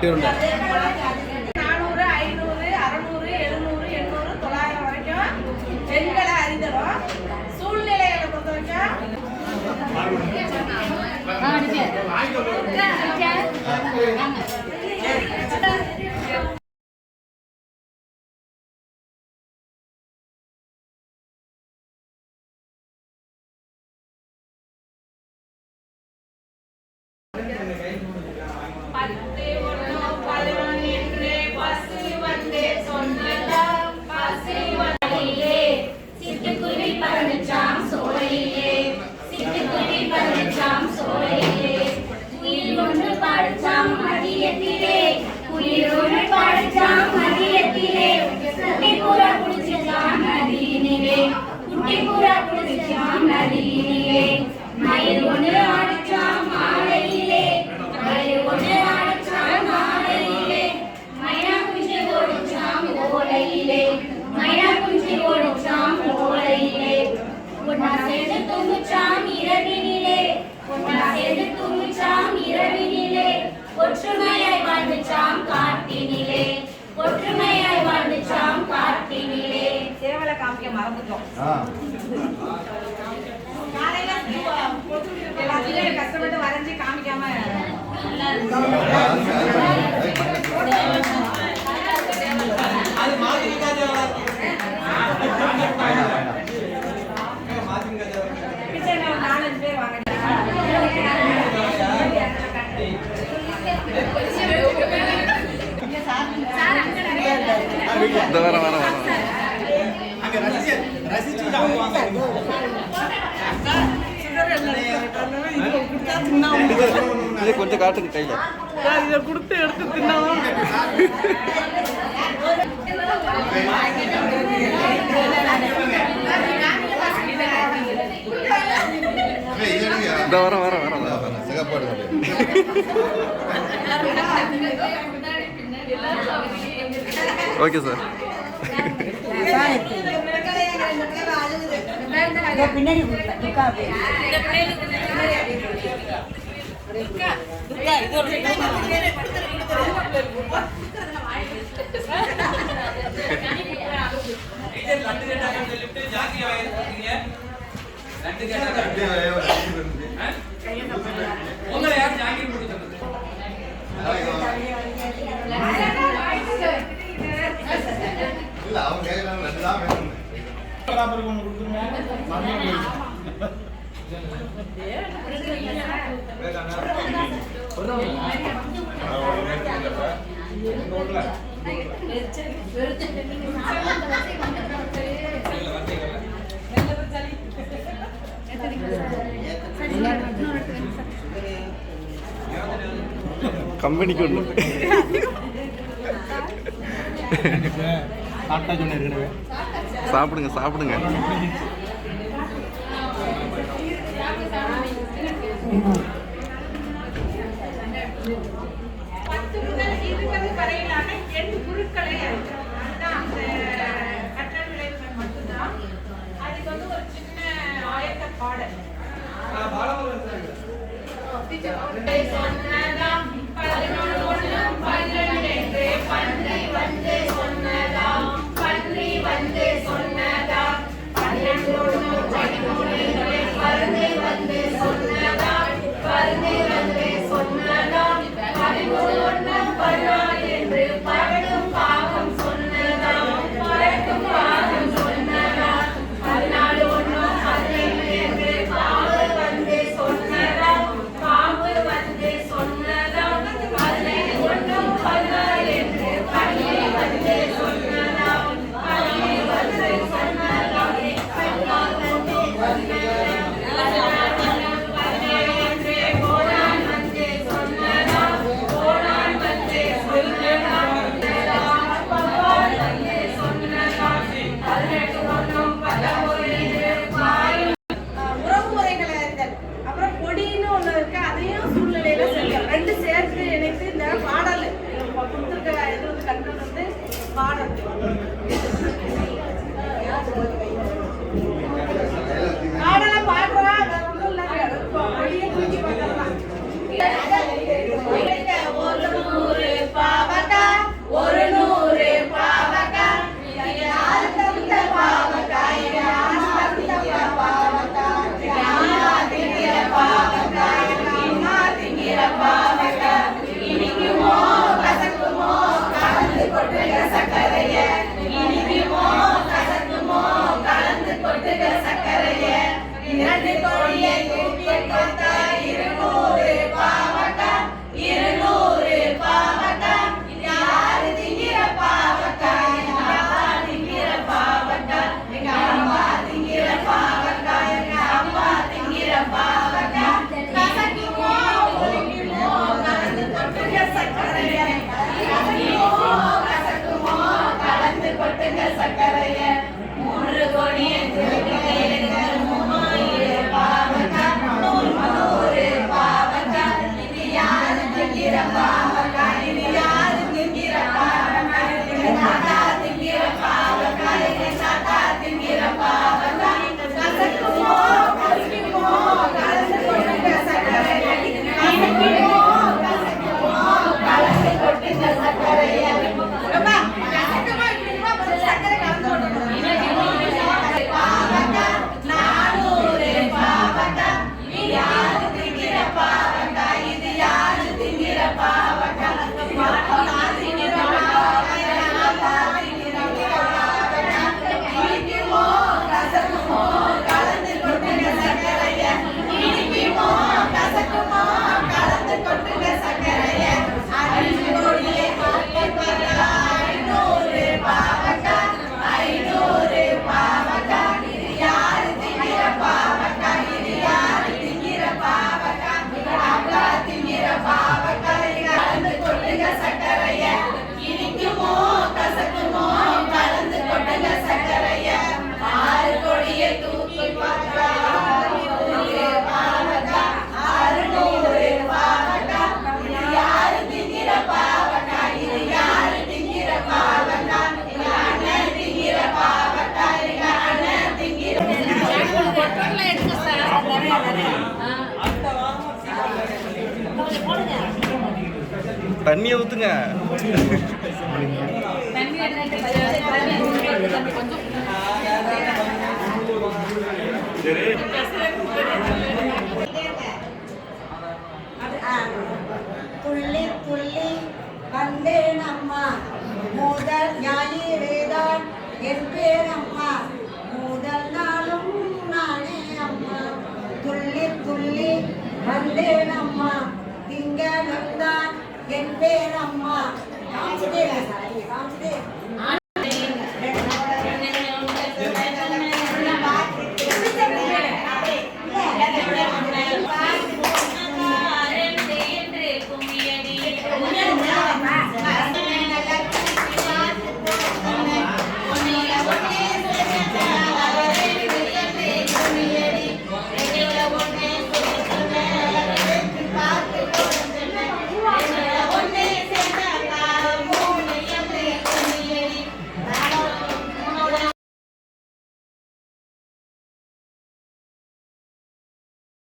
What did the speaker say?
குட்டி உருண்டை 400, 500, 600, 700, 800, 900 வரைக்கும் பெண்களை அறிந்தரும் சூழ்நிலைகளை பொறுத்த வரைக்கும் கஷ்டப்பட்டு வரைஞ்சி காமிக்காம நாலஞ்சு பேர் வாங்க கொஞ்சம் காட்டுங்க கையில இதை கொடுத்து எடுத்து தின்னாலும் வர வர வர சிகப்பாடு ஓகே சார் பின்னாடி கம்பெனிக்கு ஒன்று சாப்பிடுங்க சாப்பிடுங்க This கொட்டுங்க சக்கரைய அம்மா கசக்குமா இப்படிமா கொஞ்சம் சக்கரை கலந்து போட்டுருங்க பாவக்கா 400 பாவக்கா இது யாரு திங்கிற பாவக்கா இது யாரு திங்கிற பாவக்கா நான் திங்கிற பாவக்கா இனிக்குமோ கசக்குமோ கலந்து கொட்டுங்க சக்கரைய இனிக்குமோ கசக்குமோ கலந்து கொட்டுங்க சக்கரைய 500 பாவக்கா 500 பாவக்கா இது யாரு திங்கிற பாவக்கா இது யாரு திங்கிற பாவக்கா அப்பா திங்கிற பாவக்கா கலந்து கொட்டுங்க சக்கரைய இனிக்குமோ கசக்குமோ கலந்து கொட்டுங்க சக்கரைய 6 கொடியை தூக்கி பார்த்தா 600 பாவக்கா 600 பாவக்கா இது யாரு திங்கிற பாவக்கா இது யாரு திங்கிற பாவக்கா எங்க அண்ணன் திங்கிற பாவக்கா எங்க அண்ணன் திங்கிற தண்ணியை ஊத்துங்க. துள்ளி துள்ளி வந்தேன் அம்மா முதல் ஞாயிறுதான் என் பேர் அம்மா முதல் நாளும் நானே அம்மா துள்ளி துள்ளி வந்தேன் அம்மா திங்களும் தான் என் பேர் அம்மா காமிச்சிட்டே